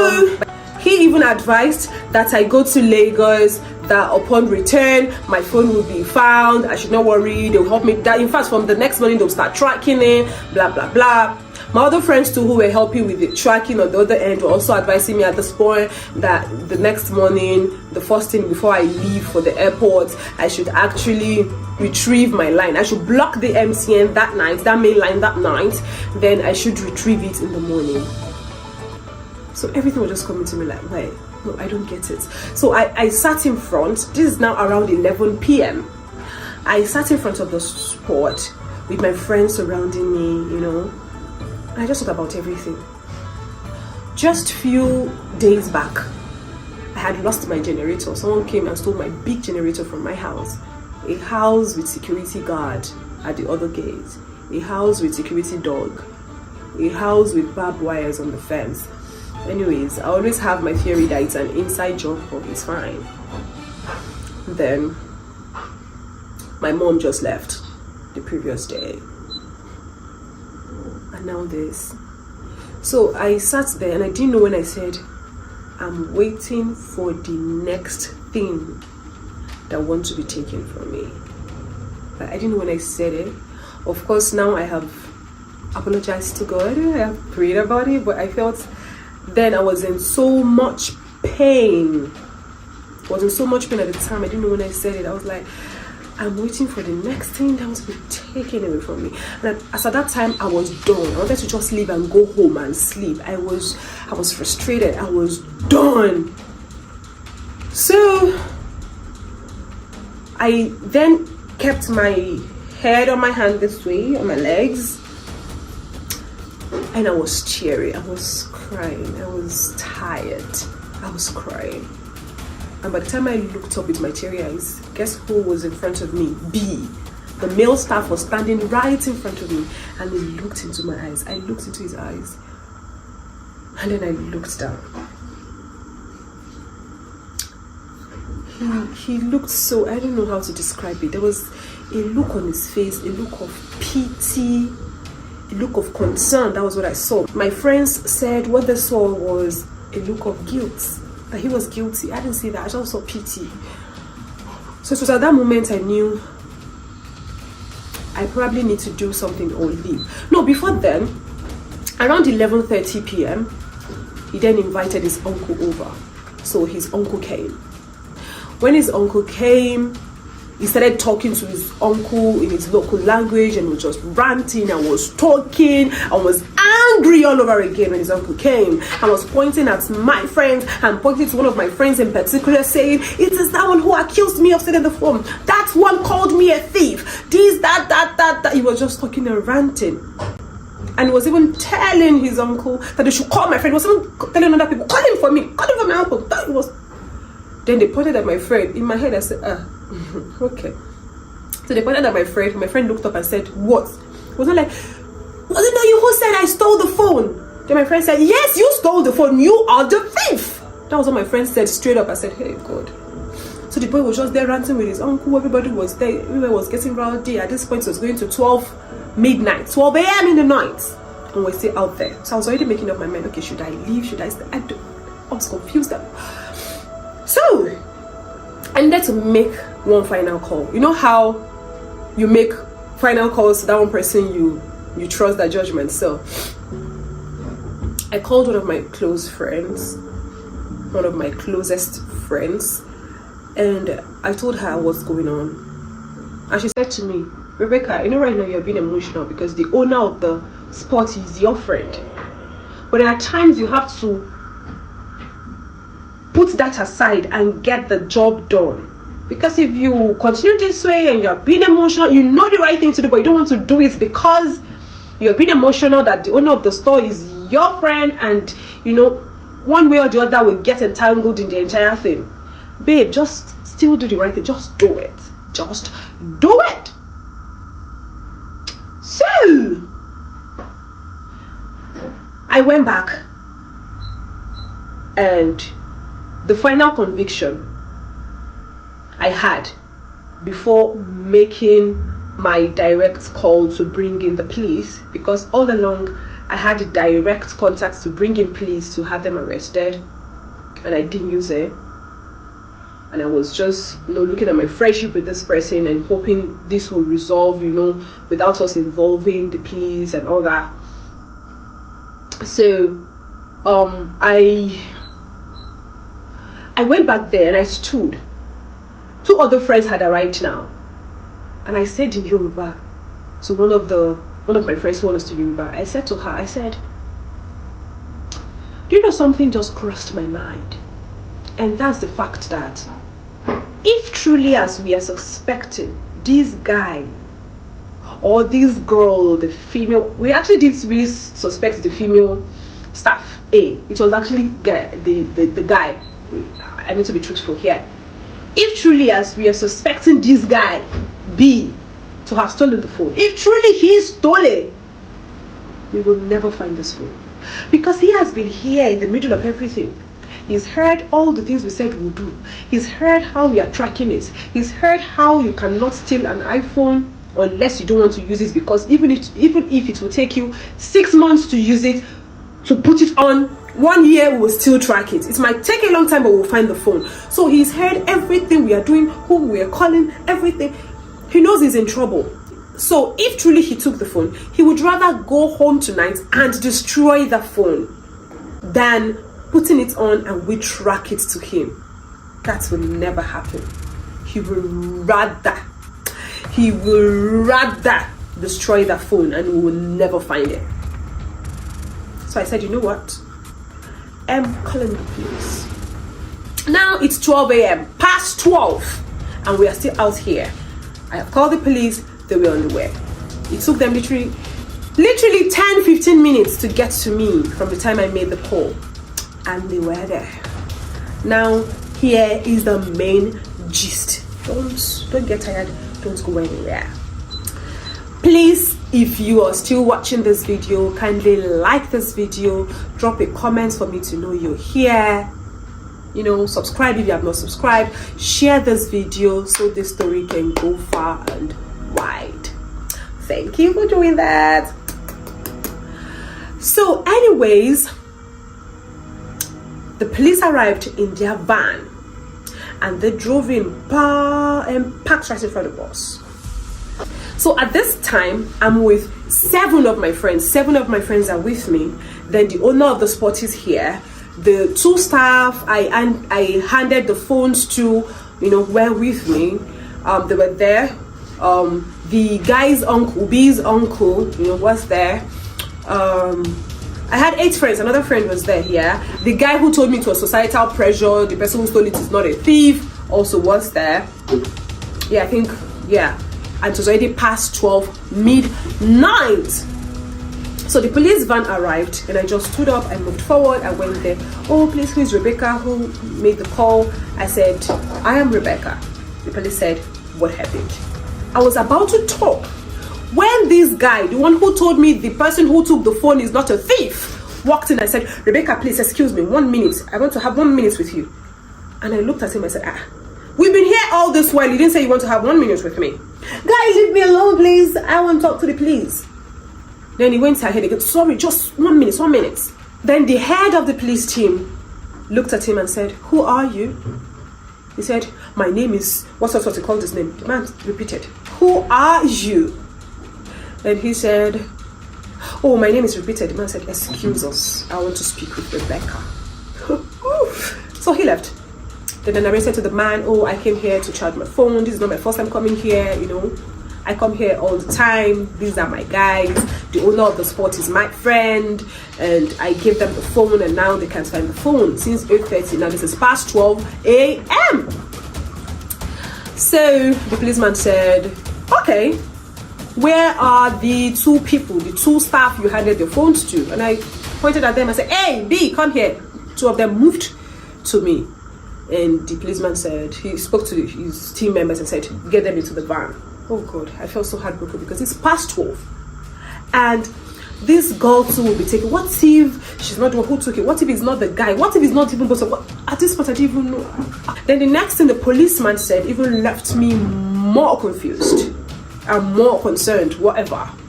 So he even advised that I go to Lagos, that upon return my phone will be found. I should not worry, they'll help me. That in fact from the next morning they'll start tracking it, blah blah blah. My other friends too, who were helping with the tracking on the other end, were also advising me at this point that the next morning, the first thing before I leave for the airport, I should actually retrieve my line. I should block the MCN that night, that main line that night, then I should retrieve it in the morning. So everything was just coming to me like, wait, no, I don't get it. So I sat in front. This is now around 11 p.m. I sat in front of the spot with my friends surrounding me, you know. I just thought about everything. Just few days back, I had lost my generator. Someone came and stole my big generator from my house. A house with security guard at the other gate. A house with security dog. A house with barbed wires on the fence. Anyways, I always have my theory that it's an inside job, but it's fine. Then, my mom just left the previous day. And now this. So I sat there and I didn't know when I said, I'm waiting for the next thing that wants to be taken from me. I didn't know when I said it. Of course, now I have apologized to God. I have prayed about it, but I felt then I was in so much pain. I was in so much pain at the time. I didn't know when I said it. I was like, I'm waiting for the next thing that wants to be taken away from me. And as at that time, I was done. I wanted to just leave and go home and sleep. I was frustrated. I was done. So I then kept my head on my hand this way, on my legs, and I was teary. I was crying. I was tired. I was crying. And by the time I looked up with my teary eyes, guess who was in front of me? B. The male staff was standing right in front of me, and he looked into my eyes. I looked into his eyes, and then I looked down. He looked so, I don't know how to describe it. There was a look on his face, a look of pity, a look of concern. That was what I saw. My friends said what they saw was a look of guilt, that he was guilty. I didn't see that. I just saw pity. So it was at that moment I knew I probably need to do something or leave. No, before then, around 11:30 p.m., he then invited his uncle over. So his uncle came. When his uncle came, he started talking to his uncle in his local language and was just ranting and was talking and was angry all over again when his uncle came and was pointing at my friends and pointing to one of my friends in particular, saying, it is that one who accused me of stealing the phone. That one called me a thief. This, that. He was just talking and ranting. And he was even telling his uncle that they should call my friend. He was even telling other people, call him for me. Call him for my uncle. That was... Then they pointed at my friend. In my head, I said, okay. So they pointed at my friend. My friend looked up and said, what? It was not like, was it not you who said I stole the phone? Then my friend said, yes, you stole the phone. You are the thief. That was what my friend said straight up. I said, hey, God. So the boy was just there ranting with his uncle. Everybody was there. Everybody was getting rowdy. At this point, it was going to 12 a.m. in the night. And we're still out there. So I was already making up my mind. Okay, should I leave? Should I stay? I was confused. So I needed to make one final call. You know how you make final calls to that one person you trust their judgment. So I called one of my close friends, one of my closest friends, and I told her what's going on. And she said to me, Rebecca, you know right now you're being emotional because the owner of the spot is your friend. But at times you have to put that aside and get the job done. Because if you continue this way and you're being emotional, you know the right thing to do, but you don't want to do it because you're being emotional that the owner of the store is your friend, and you know one way or the other will get entangled in the entire thing. Babe, just still do the right thing. Just do it. Just do it. So I went back, and the final conviction I had before making my direct call to bring in the police, because all along I had direct contacts to bring in police to have them arrested, and I didn't use it. And I was just, looking at my friendship with this person and hoping this will resolve, without us involving the police and all that. So, I went back there and I stood. 2 other friends had arrived now, and I said in Yoruba. So one of my friends who understood Yoruba, I said to her, do you know something just crossed my mind? And that's the fact that if truly, as we are suspecting, this guy or this girl, the female, we actually did really suspect the female staff A. It was actually the guy. I need to be truthful here. If truly, as we are suspecting this guy B to have stolen the phone, if truly he stole it, we will never find this phone, because he has been here in the middle of everything. He's heard all the things we said we'll do. He's heard how we are tracking it. He's heard how you cannot steal an iPhone unless you don't want to use it, because even if it will take you 6 months to use it, to put it on, 1 year we will still track it. It might take a long time, but we'll find the phone. So he's heard everything we are doing, who we are calling, everything. He knows he's in trouble. So if truly he took the phone, he would rather go home tonight and destroy the phone than putting it on and we track it to him. That will never happen. He will rather destroy the phone and we will never find it. So I said, you know what? I'm calling the police. Now it's 12 a.m. past 12 and we are still out here. I have called the police. They were on the way. It took them literally 10-15 minutes to get to me from the time I made the call, and they were there. Now here is the main gist. Don't get tired. Don't go anywhere. Please, if you are still watching this video, kindly like this video, drop a comment for me to know you're here. Subscribe if you have not subscribed. Share this video so this story can go far and wide. Thank you for doing that. So anyways, the police arrived in their van and they drove in and parked right in front of us. So at this time, I'm with 7 of my friends. 7 of my friends are with me. Then the owner of the spot is here. The 2 staff I handed the phones to, were with me. They were there. The guy's uncle, B's uncle, was there. I had 8 friends. Another friend was there here. The guy who told me it was societal pressure, the person who stole it is not a thief, also was there. Yeah, I think, yeah. And it was already past 12 midnight. So the police van arrived and I just stood up, I moved forward, I went there. Oh, please, who is Rebecca? Who made the call? I said, I am Rebecca. The police said, what happened? I was about to talk when this guy, the one who told me the person who took the phone is not a thief, walked in. I said, Rebecca, please excuse me 1 minute. I want to have 1 minute with you. And I looked at him, I said, we've been here all this while. You didn't say you want to have 1 minute with me. Guys, leave me alone, please. I want to talk to the police. Then he went ahead again. Sorry, just 1 minute, 1 minute. Then the head of the police team looked at him and said, who are you? He said, my name is, what he called his name. The man repeated, who are you? Then he said, oh, my name is repeated. The man said, excuse us, I want to speak with Rebecca. So he left. Then the narrator said to the man, oh, I came here to charge my phone. This is not my first time coming here, I come here all the time. These are my guys. The owner of the spot is my friend. And I gave them the phone and now they can't find the phone. Since 8:30, now this is past 12 a.m. So the policeman said, okay, where are the 2 people, the 2 staff you handed your phones to? And I pointed at them and said, hey, B, come here. 2 of them moved to me. And the policeman said, he spoke to his team members and said, get them into the van. Oh God, I felt so heartbroken because it's past 12. And this girl too will be taken. What if she's not the one who took it? What if it's not the guy? What if it's not even both of what? At this point, I didn't even know. Then the next thing the policeman said even left me more confused and more concerned, whatever.